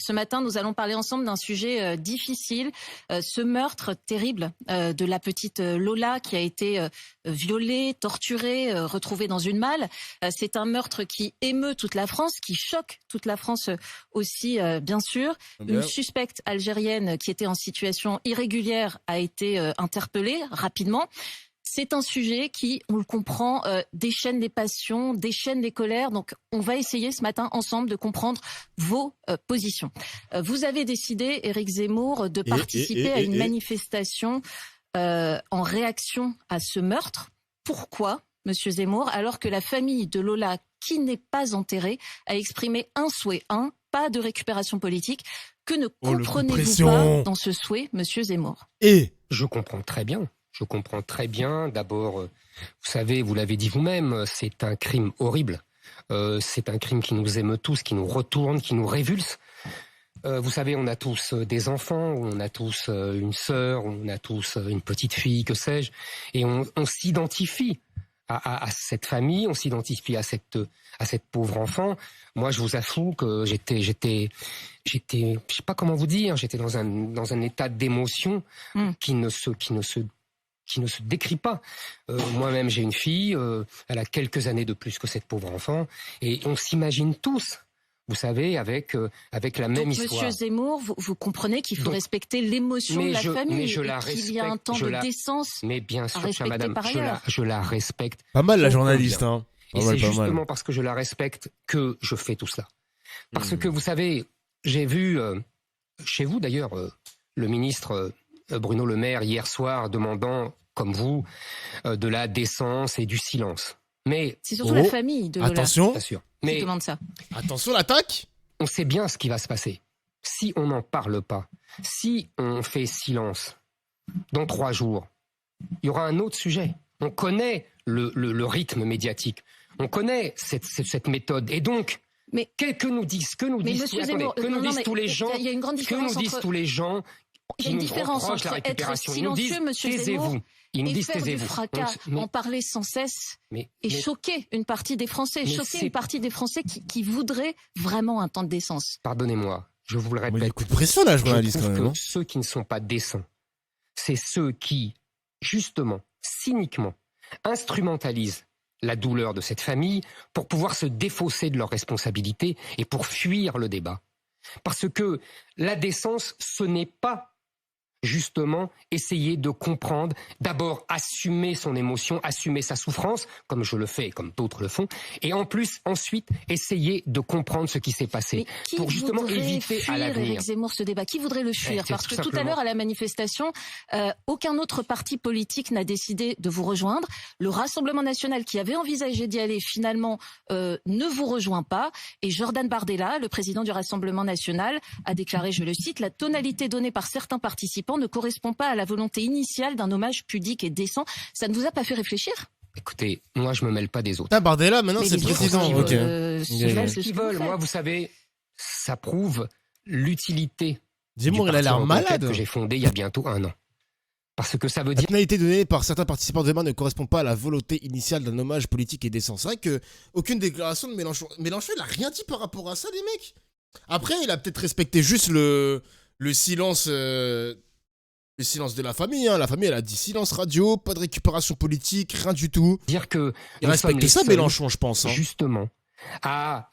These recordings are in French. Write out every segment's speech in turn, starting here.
Ce matin, nous allons parler ensemble d'un sujet difficile, ce meurtre terrible de la petite Lola qui a été violée, torturée, retrouvée dans une malle. C'est un meurtre qui émeut toute la France, qui choque toute la France aussi, bien sûr. Une suspecte algérienne qui était en situation irrégulière a été interpellée rapidement. C'est un sujet qui, on le comprend, déchaîne les passions, déchaîne les colères. Donc, on va essayer ce matin ensemble de comprendre vos positions. Vous avez décidé, Éric Zemmour, de participer à une manifestation en réaction à ce meurtre. Pourquoi, Monsieur Zemmour, alors que la famille de Lola, qui n'est pas enterrée, a exprimé un souhait, pas de récupération politique. Que ne comprenez-vous pas dans ce souhait, Monsieur Zemmour? Je comprends très bien. Je comprends très bien. D'abord, vous savez, vous l'avez dit vous-même, c'est un crime horrible. C'est un crime qui nous émeut tous, qui nous retourne, qui nous révulse. Vous savez, on a tous des enfants, on a tous une sœur, on a tous une petite fille, que sais-je. Et on s'identifie à cette famille, on s'identifie à cette pauvre enfant. Moi, je vous avoue que j'étais, je sais pas comment vous dire, j'étais dans un état d'émotion qui ne se décrit pas. Moi-même, j'ai une fille, elle a quelques années de plus que cette pauvre enfant, et on s'imagine tous, vous savez, avec la même histoire. Monsieur Zemmour, vous comprenez qu'il faut respecter l'émotion de la famille, mais je et la qu'il respecte, y a un temps de décence mais bien sûr, à respecter madame, par ailleurs. je la respecte. Pas mal la journaliste, hein. Et c'est justement parce que je la respecte que je fais tout cela. Parce que vous savez, j'ai vu chez vous d'ailleurs le ministre Bruno Le Maire hier soir demandant, comme vous, de la décence et du silence. Mais c'est surtout la famille de Lola. Attention, bien sûr. Qui demande ça. Attention l'attaque. On sait bien ce qui va se passer. Si on n'en parle pas, si on fait silence, dans 3 jours, il y aura un autre sujet. On connaît le rythme médiatique. On connaît cette méthode. Et donc, mais que nous disent tous les gens, il y a une grande différence tous les gens il y a une différence entre être silencieux, Monsieur Zemmour, et faire du fracas, en parler sans cesse, et choquer une partie des Français, une partie des Français qui voudraient vraiment un temps de décence. Pardonnez-moi, je vous le répète. Il y a coup de pression là, journaliste, quand même. Ceux qui ne sont pas décents, c'est ceux qui, justement, cyniquement, instrumentalisent la douleur de cette famille pour pouvoir se défausser de leurs responsabilités et pour fuir le débat. Parce que la décence, ce n'est pas justement essayer de comprendre, d'abord assumer son émotion, assumer sa souffrance, comme je le fais et comme d'autres le font, et ensuite essayer de comprendre ce qui s'est passé pour justement éviter à l'avenir. Éric Zemmour, ce débat, qui voudrait le fuir? Parce que tout à l'heure à la manifestation, aucun autre parti politique n'a décidé de vous rejoindre. Le Rassemblement national qui avait envisagé d'y aller finalement ne vous rejoint pas. Et Jordan Bardella, le président du Rassemblement national, a déclaré, je le cite, la tonalité donnée par certains participants ne correspond pas à la volonté initiale d'un hommage pudique et décent. Ça ne vous a pas fait réfléchir? Écoutez, moi je me mêle pas des autres. Ah, Bardella, maintenant c'est président. Ce qu'ils veulent, moi vous savez, ça prouve l'utilité Zemmour, il a l'air malade. Que j'ai fondé il y a bientôt 1 an. Parce que ça veut dire... La tonalité donnée par certains participants de demain ne correspond pas à la volonté initiale d'un hommage politique et décent. C'est vrai que aucune déclaration de Mélenchon, il a rien dit par rapport à ça, les mecs. Après, il a peut-être respecté juste le silence... Le silence de la famille, hein. La famille, elle a dit silence radio, pas de récupération politique, rien du tout. Dire que il respecte ça, Mélenchon, je pense. Hein. Justement, à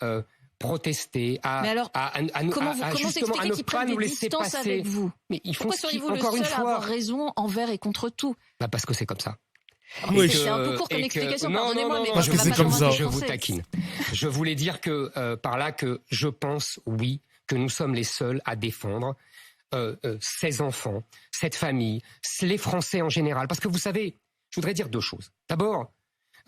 protester, comment expliquer qu'ils prennent des distances avec vous? Mais ils font Pourquoi seriez-vous le seul à avoir raison envers et contre tout? Parce que c'est comme ça. C'est un peu court comme explication, pardonnez-moi, mais parce que c'est comme ça. Je vous taquine. Je voulais dire que par là que je pense, oui, que nous sommes les seuls à défendre ces enfants, cette famille, les Français en général. Parce que vous savez, je voudrais dire 2 choses. D'abord,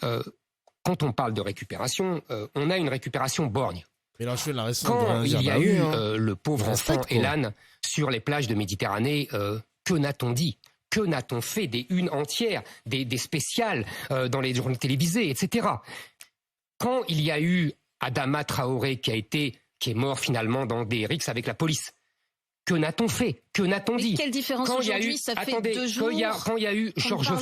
quand on parle de récupération, on a une récupération borgne. Quand il y a eu le pauvre enfant Elan sur les plages de Méditerranée, que n'a-t-on dit? Que n'a-t-on fait? Des unes entières, des spéciales dans les journaux télévisés, etc. Quand il y a eu Adama Traoré qui est mort finalement dans des rixes avec la police, que n'a-t-on fait? Que n'a-t-on dit? Quelle différence aujourd'hui? Ça fait 2 jours. Quand il y a eu George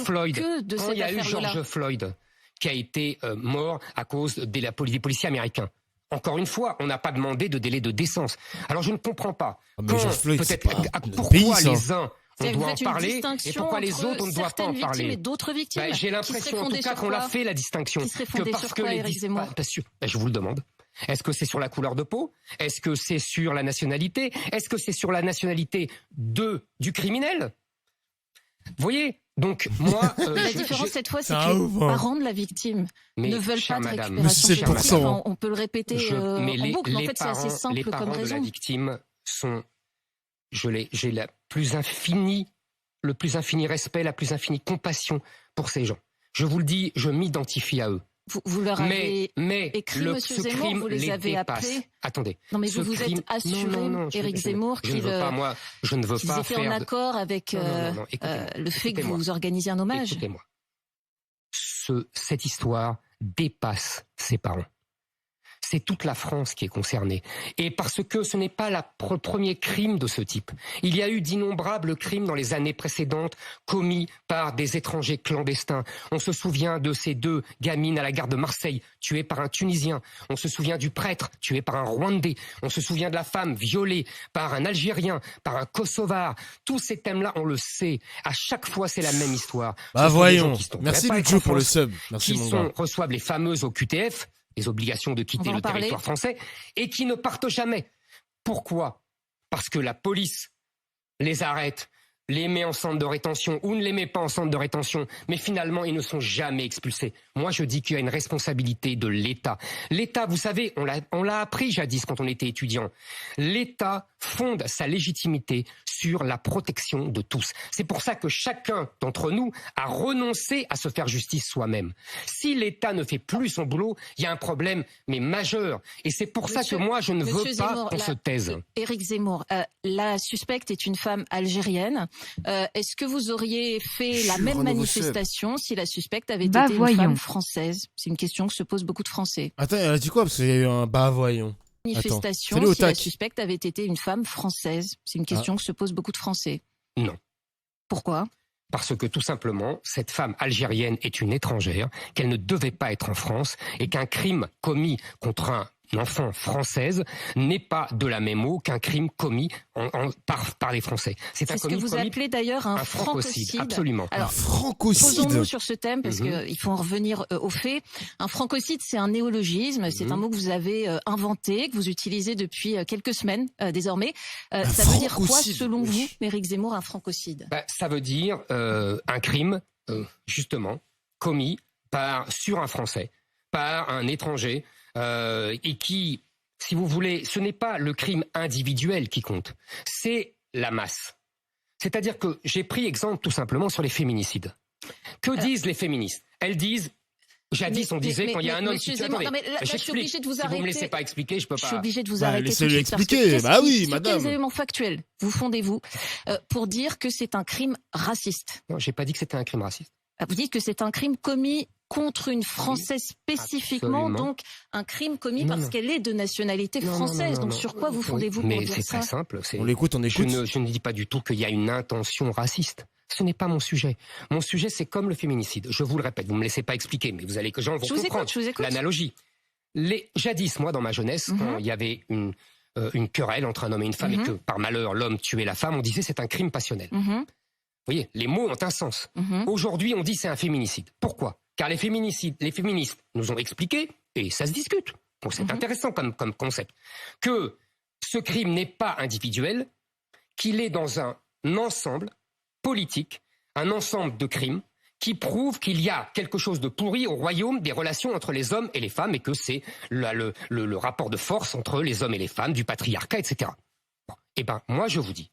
Floyd, qui a été mort à cause des policiers américains, Encore une fois, on n'a pas demandé de délai de décence. Alors je ne comprends pas. Ah, mais George Floyd, c'est Peut-être pas notre pourquoi pays, ça. les uns on Vous doit en faites une parler et distinction pourquoi les entre autres on ne doit pas certaines en victimes parler. et d'autres victimes. J'ai l'impression en tout cas qu'on l'a fait la distinction. Qui serait Que fondée parce sur que quoi, les Éric Zemmour? je vous le demande. Est-ce que c'est sur la couleur de peau? Est-ce que c'est sur la nationalité? Est-ce que c'est sur la nationalité du criminel? Vous voyez? Donc moi, La différence cette fois, c'est C'est que un les ouf, hein. parents de la victime ne veulent chère pas de madame, récupération Mais c'est judiciaire. 7%. Enfin, on peut le répéter en boucle, mais en fait c'est assez les simple comme parents de la raison. victime sont, j'ai le plus infini respect, la plus infinie compassion pour ces gens. Je vous le dis, je m'identifie à eux. Vous leur avez mais écrit, Monsieur ce Zemmour, crime vous les avez dépasse. appelés. Attendez. Non, mais ce vous vous êtes crime- assuré, Éric Zemmour, je ne veux pas, moi, je ne veux qu'ils pas étaient en faire accord avec non, écoutez-moi, le fait que écoutez-moi. vous organisiez un hommage. Écoutez-moi. Cette histoire dépasse ses parents. C'est toute la France qui est concernée. Et parce que ce n'est pas le premier crime de ce type. Il y a eu d'innombrables crimes dans les années précédentes commis par des étrangers clandestins. On se souvient de ces 2 gamines à la gare de Marseille tuées par un Tunisien. On se souvient du prêtre tué par un Rwandais. On se souvient de la femme violée par un Algérien, par un Kosovar. Tous ces thèmes-là, on le sait. À chaque fois, c'est la même histoire. Bah Ce sont des gens voyons. qui sont Merci pas Lucho pour le France, sub. Merci qui mon gars. reçoivent les fameuses OQTF, les obligations de On quitter va en le parler. territoire français, et qui ne partent jamais. Pourquoi? Parce que la police les arrête, les met en centre de rétention ou ne les met pas en centre de rétention, mais finalement ils ne sont jamais expulsés. Moi je dis qu'il y a une responsabilité de l'État. L'État, vous savez, on l'a appris jadis quand on était étudiant. L'État fonde sa légitimité sur la protection de tous. C'est pour ça que chacun d'entre nous a renoncé à se faire justice soi-même. Si l'État ne fait plus son boulot, il y a un problème, mais majeur. Et c'est pour ça que moi je ne veux Monsieur pas Zemmour, qu'on se taise. Éric Zemmour, la suspecte est une femme algérienne. Est-ce que vous auriez fait la même manifestation si la suspecte avait été une femme française? C'est une question que se posent beaucoup de Français. Attends, elle a dit quoi? Parce qu'il y a eu un voyons. Manifestation Salut au si la tac. suspecte avait été une femme française? C'est une question que se posent beaucoup de Français. Non. Pourquoi? Parce que tout simplement, cette femme algérienne est une étrangère, qu'elle ne devait pas être en France et qu'un crime commis contre un enfant française n'est pas de la même eau qu'un crime commis par les Français. C'est un ce que commis vous appelez d'ailleurs un francocide. Absolument. Alors, Un francocide. posons-nous sur ce thème parce qu'il faut en revenir aux faits. Un francocide, c'est un néologisme, c'est un mot que vous avez inventé, que vous utilisez depuis quelques semaines désormais. Ça veut dire quoi, francocide, selon vous, wesh. Éric Zemmour, un francocide? Ça veut dire un crime, justement, commis sur un Français, par un étranger, et qui, si vous voulez, ce n'est pas le crime individuel qui compte, c'est la masse. C'est-à-dire que j'ai pris exemple tout simplement sur les féminicides. Que disent les féministes? Elles disent, jadis on disait quand il y a un homme qui tue... Attendez, là, je suis obligée de vous si arrêter. vous me laissez pas expliquer, je peux pas... Je suis obligée de vous Bah, arrêter. laissez-le tout de suite, parce que expliquer. Bah oui, sur madame. quels éléments factuels vous fondez-vous pour dire que c'est un crime raciste? Non, j'ai pas dit que c'était un crime raciste. Vous dites que c'est un crime commis contre une Française spécifiquement, absolument. donc un crime commis Non, parce non. qu'elle est de nationalité française. Donc sur quoi vous fondez-vous pour Mais dire c'est ça? très simple. On l'écoute, on écoute. Je ne dis pas du tout qu'il y a une intention raciste. Ce n'est pas mon sujet. Mon sujet, c'est comme le féminicide. Je vous le répète, vous me laissez pas expliquer, mais vous allez que gens vont comprendre Je vous écoute. l'analogie. Jadis, moi, dans ma jeunesse, quand il y avait une querelle entre un homme et une femme et que, par malheur, l'homme tuait la femme, on disait c'est un crime passionnel. Mhm, Vous voyez, les mots ont un sens. mhm. Aujourd'hui, on dit c'est un féminicide. Pourquoi? Car les féministes nous ont expliqué, et ça se discute, bon, c'est intéressant comme concept, que ce crime n'est pas individuel, qu'il est dans un ensemble politique, un ensemble de crimes qui prouvent qu'il y a quelque chose de pourri au royaume des relations entre les hommes et les femmes et que c'est le rapport de force entre les hommes et les femmes, du patriarcat, etc. Bon. Eh ben, moi, je vous dis,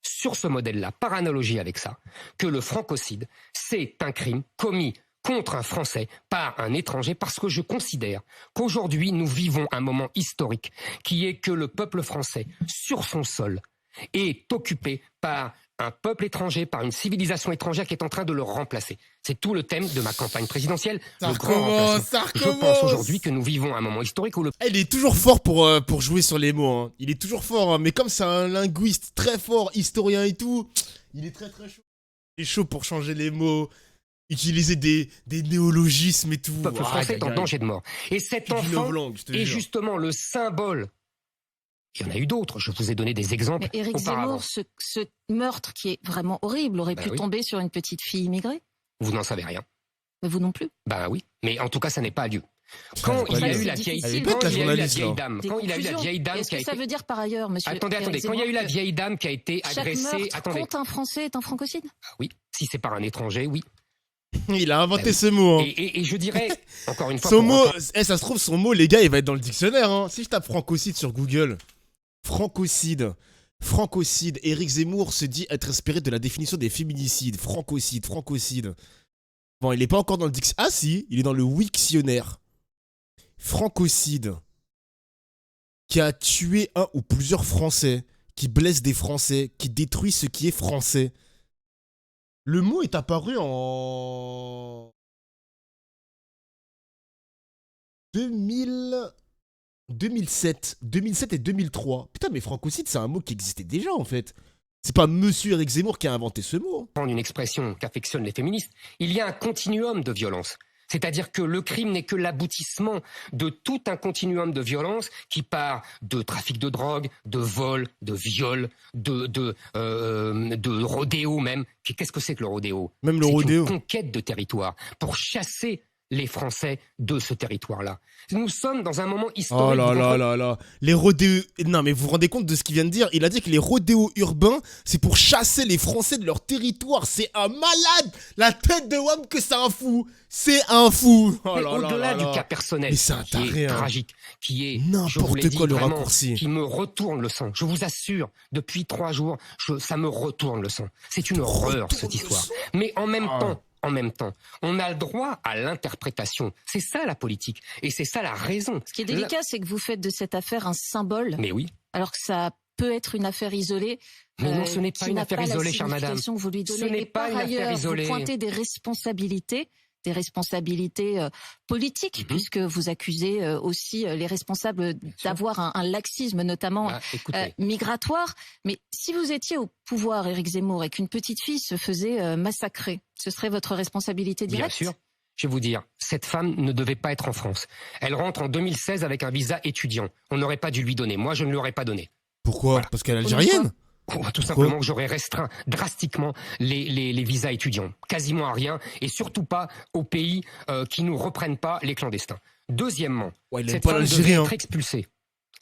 sur ce modèle-là, par analogie avec ça, que le francocide, c'est un crime commis contre un Français par un étranger parce que je considère qu'aujourd'hui, nous vivons un moment historique qui est que le peuple français, sur son sol, est occupé par un peuple étranger, par une civilisation étrangère qui est en train de le remplacer. C'est tout le thème de ma campagne présidentielle. Ça le grand recommence, remplacement. ça Je recommence. pense aujourd'hui que nous vivons un moment historique où le Il est toujours fort pour jouer sur les mots. Hein. Il est toujours fort, hein. Mais comme c'est un linguiste très fort, historien et tout, il est très très chaud. Il est chaud pour changer les mots. utiliser des néologismes et tout. Le peuple français est en danger de mort. Et cet enfant est justement le symbole. Il y en a eu d'autres, je vous ai donné des exemples. Mais Éric Zemmour, ce meurtre qui est vraiment horrible aurait pu tomber sur une petite fille immigrée. Vous n'en savez rien. Mais vous non plus. Ben oui, mais en tout cas ça n'est pas lieu. Quand il y a eu la vieille dame, Qu'est-ce que ça veut dire par ailleurs, monsieur? Attendez, quand il y a eu la vieille dame qui a été agressée, attendez. Contre un Français est un francocide? Oui, si c'est par un étranger, oui. Il a inventé ce mot. Hein. Et je dirais, encore une fois... Son mot, ça se trouve, son mot, les gars, il va être dans le dictionnaire. Hein. Si je tape francocide sur Google, francocide, Éric Zemmour se dit être inspiré de la définition des féminicides. Francocide. Bon, il n'est pas encore dans le dictionnaire. Ah si, il est dans le Wiktionnaire. Francocide. Qui a tué un ou plusieurs Français, qui blesse des Français, qui détruit ce qui est français. Le mot est apparu en 2007 et 2003. Putain, mais francocide, c'est un mot qui existait déjà, en fait. C'est pas monsieur Éric Zemmour qui a inventé ce mot. Prendre une expression qu'affectionnent les féministes, il y a un continuum de violence. C'est-à-dire que le crime n'est que l'aboutissement de tout un continuum de violence qui part de trafic de drogue, de vol, de viol, de rodéo même. Qu'est-ce que c'est que le rodéo? Même le rodéo. C'est une conquête de territoire pour chasser les Français de ce territoire-là. Nous sommes dans un moment historique. Oh là. Les rodéos... Non, mais vous vous rendez compte de ce qu'il vient de dire? Il a dit que les rodéos urbains, c'est pour chasser les Français de leur territoire. C'est un malade. La tête de WAM que c'est un fou. C'est un fou. Oh là au-delà du cas personnel, qui est tragique, qui est... N'importe quoi le raccourci. Qui me retourne le sang. Je vous assure, depuis 3 jours, ça me retourne le sang. C'est une horreur, cette histoire. Mais en même temps, on a le droit à l'interprétation. C'est ça la politique. Et c'est ça la raison. Ce qui est délicat, c'est que vous faites de cette affaire un symbole. Mais oui. Alors que ça peut être une affaire isolée. Mais non, ce n'est pas une affaire isolée, chère madame. Vous lui donnez. Ce n'est pas une affaire isolée. Vous pointez des responsabilités politiques, puisque vous accusez aussi les responsables d'avoir un laxisme, notamment migratoire. Mais si vous étiez au pouvoir, Éric Zemmour, et qu'une petite fille se faisait massacrer, ce serait votre responsabilité directe? Bien sûr. Je vais vous dire, cette femme ne devait pas être en France. Elle rentre en 2016 avec un visa étudiant. On n'aurait pas dû lui donner. Moi, je ne lui aurais pas donné. Pourquoi? Voilà. Parce qu'elle est algérienne? Tout simplement que j'aurais restreint drastiquement les visas étudiants. Quasiment à rien. Et surtout pas aux pays qui ne reprennent pas les clandestins. Deuxièmement, cette femme devait être expulsée.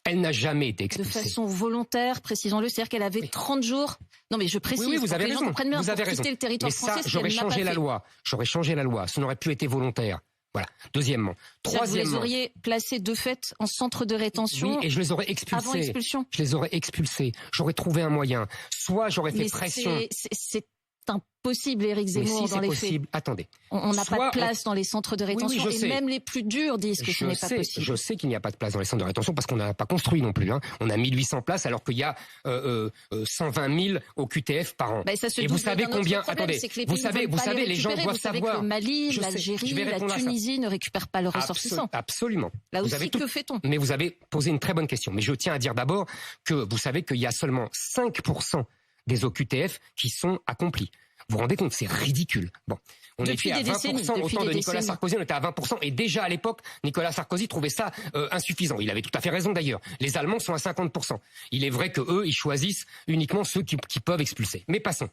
Elle n'a jamais été expulsée. De façon volontaire, précisons-le, c'est-à-dire qu'elle avait 30 jours. Non mais je précise, oui, vous avez raison. Vous avez raison. Le territoire français, j'aurais changé la loi. J'aurais changé la loi. Ce n'aurait plus été volontaire. Voilà. Deuxièmement. Troisièmement. Vous les auriez placés de fait en centre de rétention. Oui, et je les aurais expulsés. Avant l'expulsion. Je les aurais expulsés. J'aurais trouvé un moyen. Soit j'aurais fait pression. C'est impossible, Éric Zemmour, dans les faits. Attendez. On n'a pas de place dans les centres de rétention. Oui, et même les plus durs disent que ce n'est pas possible. Je sais qu'il n'y a pas de place dans les centres de rétention parce qu'on n'a pas construit non plus. Hein. On a 1800 places alors qu'il y a 120 000 au QTF par an. Et vous savez combien... Attendez, vous savez, les gens doivent savoir... Que le Mali, l'Algérie, la Tunisie ne récupèrent pas leurs ressortissants. Absolument. Là aussi, que fait-on? Mais vous avez posé une très bonne question. Mais je tiens à dire d'abord que vous savez qu'il y a seulement 5% des OQTF qui sont accomplis. Vous vous rendez compte, c'est ridicule. Bon, on était à 20% au temps de Nicolas Sarkozy, on était à 20%, et déjà à l'époque, Nicolas Sarkozy trouvait ça insuffisant. Il avait tout à fait raison d'ailleurs. Les Allemands sont à 50%. Il est vrai que eux, ils choisissent uniquement ceux qui peuvent expulser. Mais passons.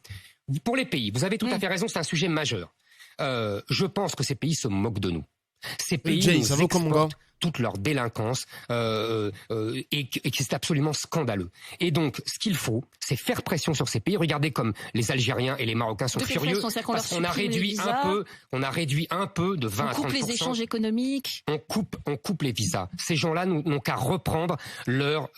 Pour les pays, vous avez tout à fait raison, c'est un sujet majeur. Je pense que ces pays se moquent de nous. Ces pays nous exportent toute leur délinquance et que c'est absolument scandaleux. Et donc, ce qu'il faut, c'est faire pression sur ces pays. Regardez comme les Algériens et les Marocains sont furieux parce qu'on a réduit un peu de 20 à 30%. On coupe les échanges économiques. On coupe les visas. Ces gens-là n'ont qu'à reprendre leurs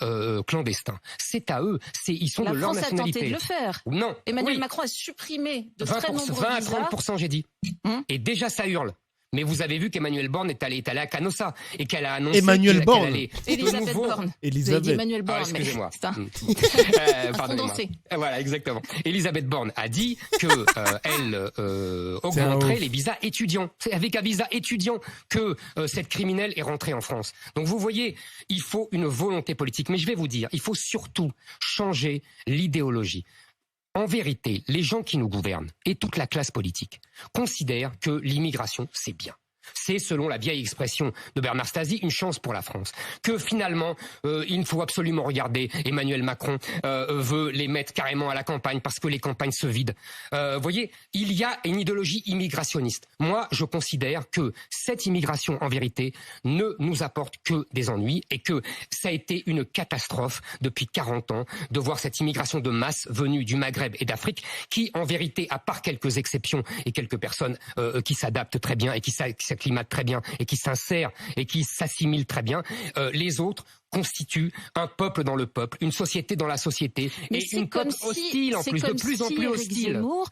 clandestins. C'est à eux. Ils sont de leur nationalité. La France a tenté de le faire. Non. Emmanuel Macron a supprimé de très nombreux visas. 20 à 30%, j'ai dit. Et déjà, ça hurle. Mais vous avez vu qu'Emmanuel Borne est allé à Canossa et qu'elle a annoncé Elisabeth Borne. Emmanuel Borne. Excusez-moi. Pardonnez-moi. Voilà, exactement. Elisabeth Borne a dit que elle augmenterait les visas étudiants. C'est avec un visa étudiant que cette criminelle est rentrée en France. Donc vous voyez, il faut une volonté politique. Mais je vais vous dire, il faut surtout changer l'idéologie. En vérité, les gens qui nous gouvernent et toute la classe politique considèrent que l'immigration, c'est bien. C'est, selon la vieille expression de Bernard Stasi, une chance pour la France. Que finalement, il faut absolument regarder. Emmanuel Macron veut les mettre carrément à la campagne parce que les campagnes se vident. Vous voyez, il y a une idéologie immigrationniste. Moi, je considère que cette immigration, en vérité, ne nous apporte que des ennuis et que ça a été une catastrophe depuis 40 ans de voir cette immigration de masse venue du Maghreb et d'Afrique qui, en vérité, à part quelques exceptions et quelques personnes qui s'adaptent très bien et qui s'acclimatent très bien et qui s'insèrent et qui s'assimilent très bien, les autres constituent un peuple dans le peuple, une société dans la société, mais et une peuple hostile en plus, de plus en plus hostile. Zemmour,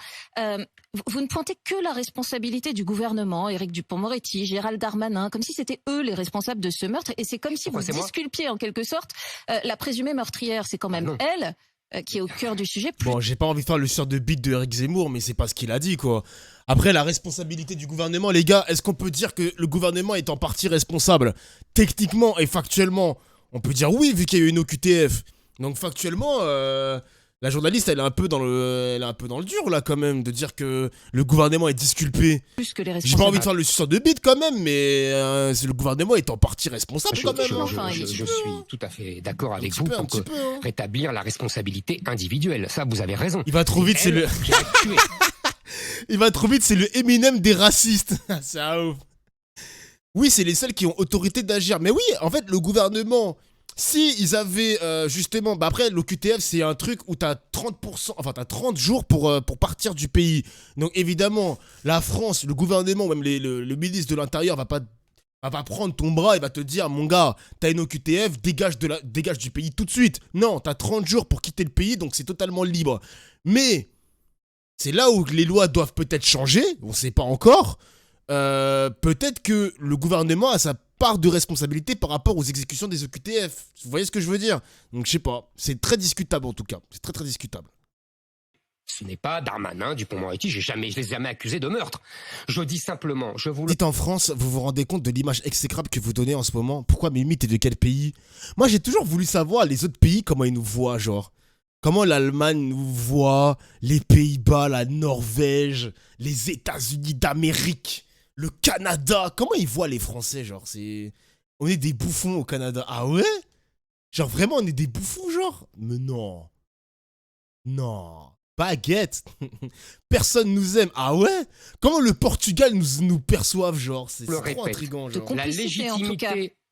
vous ne pointez que la responsabilité du gouvernement, Éric Dupond-Moretti, Gérald Darmanin, comme si c'était eux les responsables de ce meurtre, et c'est comme si vous disculpiez en quelque sorte la présumée meurtrière. C'est quand même elle qui est au cœur du sujet. Bon, j'ai pas envie de faire le sort de bite de Éric Zemmour, mais c'est pas ce qu'il a dit, quoi. Après, la responsabilité du gouvernement, les gars, est-ce qu'on peut dire que le gouvernement est en partie responsable? Techniquement et factuellement, on peut dire oui, vu qu'il y a eu une OQTF. Donc factuellement, la journaliste, elle est un peu dans le dur, là, quand même, de dire que le gouvernement est disculpé. Plus que les J'ai pas envie de faire le sort de bite, quand même, mais le gouvernement est en partie responsable, quand même. Je suis tout à fait d'accord avec vous pour rétablir la responsabilité individuelle. Ça, vous avez raison. Il va trop vite, c'est le... Il va trop vite, c'est le Eminem des racistes. C'est un ouf. Oui, c'est les seuls qui ont autorité d'agir. Mais oui, en fait, le gouvernement, si ils avaient justement... Bah après, l'OQTF, c'est un truc où t'as 30%... Enfin, t'as 30 jours pour partir du pays. Donc, évidemment, la France, le gouvernement, même le ministre de l'Intérieur va pas prendre ton bras et va te dire, mon gars, t'as une OQTF, dégage du pays tout de suite. Non, t'as 30 jours pour quitter le pays, donc c'est totalement libre. Mais... c'est là où les lois doivent peut-être changer, on ne sait pas encore. Peut-être que le gouvernement a sa part de responsabilité par rapport aux exécutions des OQTF. Vous voyez ce que je veux dire? Donc je sais pas, c'est très discutable en tout cas. C'est très très discutable. Ce n'est pas Darmanin, Dupond-Moretti, je les ai jamais accusés de meurtre. Je dis simplement, Dites en France, vous vous rendez compte de l'image exécrable que vous donnez en ce moment? Pourquoi Mimi, t'es de quel pays? Moi j'ai toujours voulu savoir les autres pays, comment ils nous voient, genre. Comment l'Allemagne nous voit, les Pays-Bas, la Norvège, les États-Unis d'Amérique, le Canada. Comment ils voient les Français, genre, on est des bouffons au Canada. Ah ouais? Genre, vraiment, on est des bouffons, genre? Mais non. Non. Baguette. Personne nous aime. Ah ouais? Comment le Portugal nous perçoive, genre? C'est trop intriguant, genre.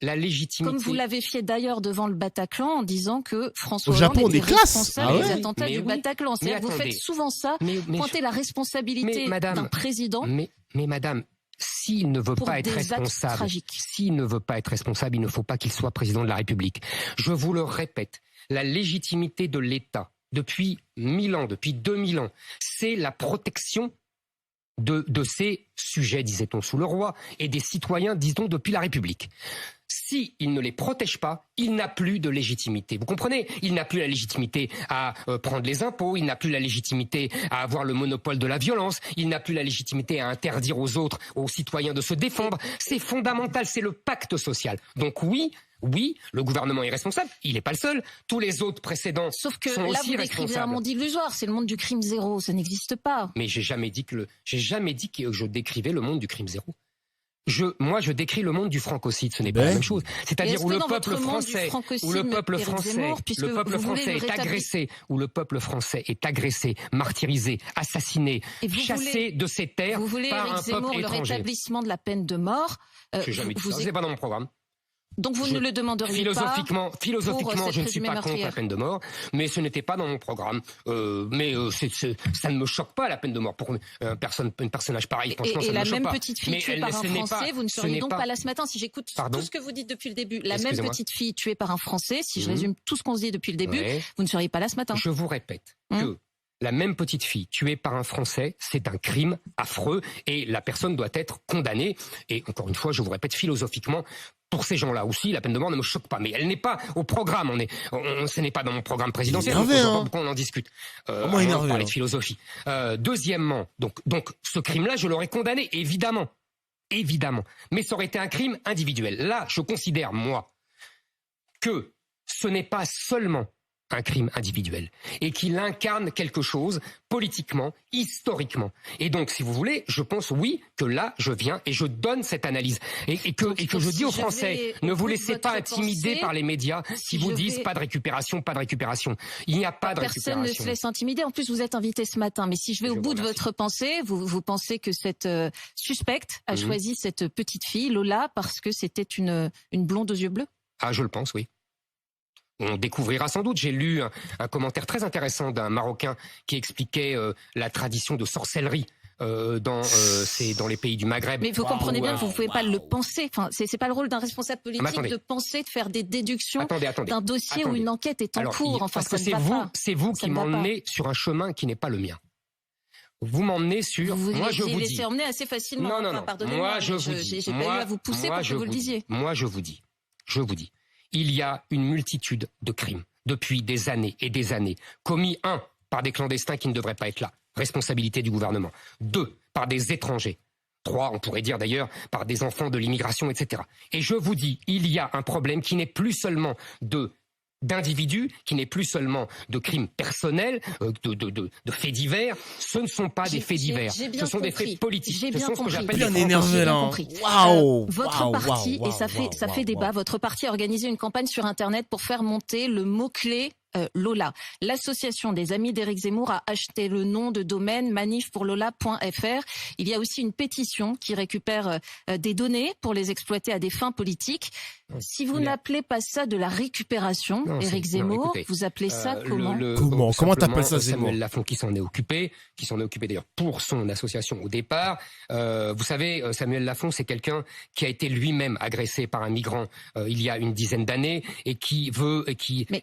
La légitimité. Comme vous l'avez fait d'ailleurs devant le Bataclan en disant que François Hollande était responsable des attentats du Bataclan. C'est-à-dire que vous faites souvent ça, pointer la responsabilité d'un président. Mais madame, s'il ne veut pas être responsable, il ne faut pas qu'il soit président de la République. Je vous le répète, la légitimité de l'État, depuis 1000 ans, depuis 2000 ans, c'est la protection de ses sujets, disait-on, sous le roi, et des citoyens, disons, depuis la République. Si il ne les protège pas, il n'a plus de légitimité. Vous comprenez? Il n'a plus la légitimité à prendre les impôts, il n'a plus la légitimité à avoir le monopole de la violence, il n'a plus la légitimité à interdire aux autres, aux citoyens de se défendre. C'est fondamental, c'est le pacte social. Donc oui, le gouvernement est responsable, il n'est pas le seul. Tous les autres précédents sont aussi responsables. Sauf que là, vous décrivez un monde illusoire, c'est le monde du crime zéro, ça n'existe pas. Mais j'ai jamais dit que je décrivais le monde du crime zéro. Moi, je décris le monde du francocide, ce n'est pas la même chose. C'est-à-dire où le peuple français est agressé, martyrisé, assassiné, chassé de ses terres par un peuple étranger. Le rétablissement de la peine de mort. J'ai jamais dit ça, c'est pas dans mon programme. Donc vous ne le demanderiez pas. Philosophiquement, je ne suis pas contre la peine de mort, mais ce n'était pas dans mon programme. Ça ne me choque pas la peine de mort pour un personnage pareil. Franchement, et ça la me choque même pas. petite fille tuée par un Français, vous ne seriez donc pas là ce matin. Si j'écoute tout ce que vous dites depuis le début, la même petite fille tuée par un Français, si je résume tout ce qu'on se dit depuis le début, vous ne seriez pas là ce matin. Je vous répète que la même petite fille tuée par un Français, c'est un crime affreux et la personne doit être condamnée. Et encore une fois, je vous répète, philosophiquement, pour ces gens-là aussi, la peine de mort ne me choque pas. Mais elle n'est pas au programme. Ce n'est pas dans mon programme présidentiel. Donc, je vois pas pourquoi on en discute. On va parler de philosophie. Deuxièmement, donc ce crime-là, je l'aurais condamné, évidemment. Évidemment. Mais ça aurait été un crime individuel. Là, je considère, moi, que ce n'est pas seulement un crime individuel et qu'il incarne quelque chose politiquement, historiquement. Et donc, si vous voulez, je pense, oui, que là, je viens et je donne cette analyse. Et que je dis aux Français, ne vous laissez pas intimider par les médias qui vous disent pas de récupération, pas de récupération. Il n'y a pas de récupération. Personne ne se laisse intimider. En plus, vous êtes invité ce matin. Mais si je vais au bout de votre pensée, vous pensez que cette suspecte a choisi cette petite fille, Lola, parce que c'était une blonde aux yeux bleus? Ah, je le pense, oui. On découvrira sans doute. J'ai lu un commentaire très intéressant d'un Marocain qui expliquait la tradition de sorcellerie dans les pays du Maghreb. Mais vous comprenez bien que vous ne pouvez pas le penser. Enfin, c'est pas le rôle d'un responsable politique de penser, de faire des déductions d'un dossier où une enquête est en cours. Enfin, parce que c'est vous qui m'emmenez sur un chemin qui n'est pas le mien. Vous m'emmenez sur. Moi, je vous dis. Laissé emmener assez facilement. Non. Moi, je vous dis. J'ai pas eu à vous pousser pour que vous le disiez. Moi, je vous dis. Il y a une multitude de crimes depuis des années et des années, commis, 1, par des clandestins qui ne devraient pas être là, responsabilité du gouvernement, 2, par des étrangers, 3, on pourrait dire d'ailleurs, par des enfants de l'immigration, etc. Et je vous dis, il y a un problème qui n'est plus seulement d'individus, qui n'est plus seulement de crimes personnels, de faits divers. Ce ne sont pas des faits divers, ce sont des faits politiques. Ce sont ce que j'appelle des énervé là. Waouh. Votre parti, et ça fait débat, votre parti a organisé une campagne sur Internet pour faire monter le mot-clé Lola. L'association des amis d'Éric Zemmour a acheté le nom de domaine manifpourlola.fr. Il y a aussi une pétition qui récupère des données pour les exploiter à des fins politiques. Si vous n'appelez pas ça de la récupération, Éric Zemmour, vous appelez ça comment? Comment t'appelles ça, Zemmour? Samuel Lafont qui s'en est occupé d'ailleurs pour son association au départ. Vous savez, Samuel Lafont, c'est quelqu'un qui a été lui-même agressé par un migrant il y a une dizaine d'années et qui veut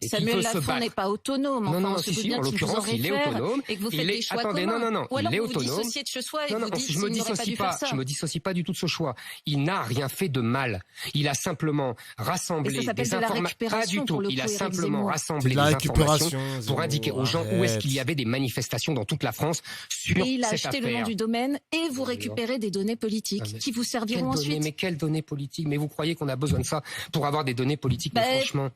Samuel Lafont n'est pas autonome. Non, en l'occurrence, il est autonome. Et que vous faites des choix communs. Ou alors il est vous autonome. vous dissociez de ce choix et vous dites je me dissocie pas du tout de ce choix. Il n'a rien fait de mal. Il a simplement rassemblé des informations. Pas du tout. Il a simplement rassemblé des informations pour indiquer aux gens où est-ce qu'il y avait des manifestations dans toute la France sur cette affaire. Et il a acheté le nom du domaine et vous récupérez des données politiques qui vous serviront ensuite. Mais quelles données politiques? Mais vous croyez qu'on a besoin de ça pour avoir des données politiques? Franchement.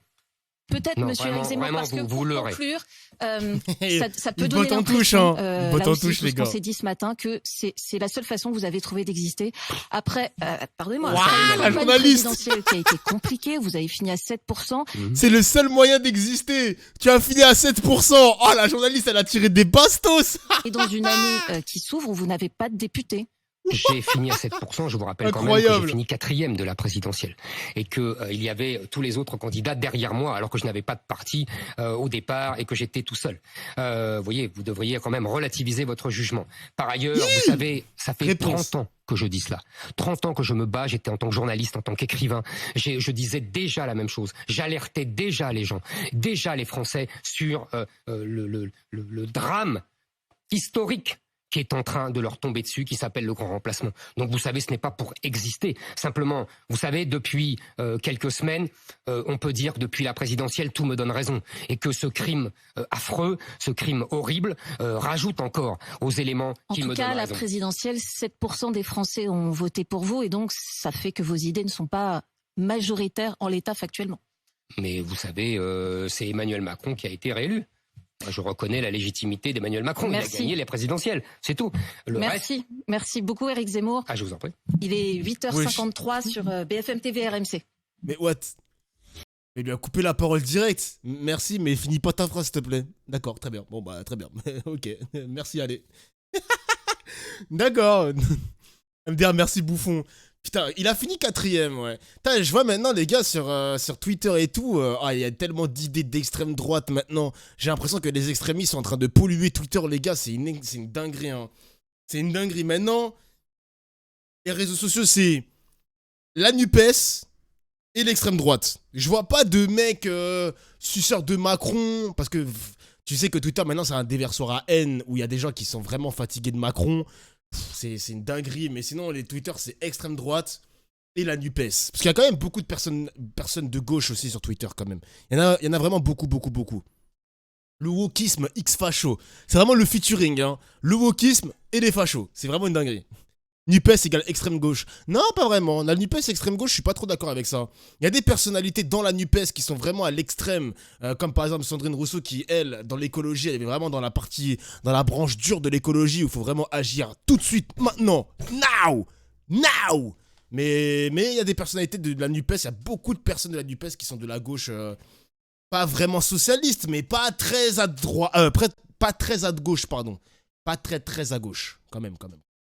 Peut-être, monsieur Éric Zemmour, parce que pour conclure, ça peut il donner l'impression, là aussi, les gars. qu'on s'est dit ce matin, que c'est la seule façon que vous avez trouvé d'exister. Après, pardonnez-moi, la journaliste présidentielle qui a été compliquée, vous avez fini à 7%. C'est le seul moyen d'exister. Tu as fini à 7%. Oh, la journaliste, elle a tiré des bastos. Et dans une année qui s'ouvre où vous n'avez pas de député. J'ai fini à 7%, je vous rappelle quand même que j'ai fini 4e de la présidentielle et que il y avait tous les autres candidats derrière moi alors que je n'avais pas de parti au départ et que j'étais tout seul. Vous voyez, vous devriez quand même relativiser votre jugement. Par ailleurs, vous savez, ça fait 30 ans que je dis cela. 30 ans que je me bats, j'étais en tant que journaliste, en tant qu'écrivain. Je disais déjà la même chose. J'alertais déjà les gens, déjà les Français sur le drame historique qui est en train de leur tomber dessus, qui s'appelle le grand remplacement. Donc vous savez, ce n'est pas pour exister. Simplement, vous savez, depuis quelques semaines, on peut dire que depuis la présidentielle, tout me donne raison. Et que ce crime affreux, ce crime horrible, rajoute encore aux éléments qui me donnent raison. En tout cas, la présidentielle, 7% des Français ont voté pour vous, et donc ça fait que vos idées ne sont pas majoritaires en l'état factuellement. Mais vous savez, c'est Emmanuel Macron qui a été réélu. Je reconnais la légitimité d'Emmanuel Macron. Merci. Il a gagné les présidentielles, c'est tout. Merci beaucoup Éric Zemmour. Ah, je vous en prie. Il est 8h53 sur BFM TV RMC. Mais what? Il lui a coupé la parole direct. Merci, mais finis pas ta phrase, s'il te plaît. D'accord, très bien. Bon, bah, très bien. Ok, merci, allez. D'accord. MDR, merci, bouffon. Putain, il a fini 4e, ouais. Putain, je vois maintenant, les gars, sur Twitter et tout, il y a tellement d'idées d'extrême droite maintenant. J'ai l'impression que les extrémistes sont en train de polluer Twitter, les gars. C'est une dinguerie, hein. C'est une dinguerie. Maintenant, les réseaux sociaux, c'est la NUPES et l'extrême droite. Je vois pas de mecs suceurs de Macron, parce que tu sais que Twitter, maintenant, c'est un déversoir à haine, où il y a des gens qui sont vraiment fatigués de Macron. C'est une dinguerie, mais sinon les Twitter c'est extrême droite et la NUPES. Parce qu'il y a quand même beaucoup de personnes de gauche aussi sur Twitter quand même. Il y en a vraiment beaucoup. Le wokisme X facho. C'est vraiment le featuring, hein. Le wokisme et les fachos. C'est vraiment une dinguerie. NUPES égale extrême gauche. Non, pas vraiment. La NUPES extrême gauche, je suis pas trop d'accord avec ça. Il y a des personnalités dans la NUPES qui sont vraiment à l'extrême, comme par exemple Sandrine Rousseau qui, elle, dans l'écologie, elle est vraiment dans la partie, dans la branche dure de l'écologie où il faut vraiment agir tout de suite, maintenant, now, now. Mais il y a des personnalités de la NUPES, il y a beaucoup de personnes de la NUPES qui sont de la gauche, pas vraiment socialiste, mais pas très à droite, pas très à gauche, pardon. Pas très à gauche, quand même.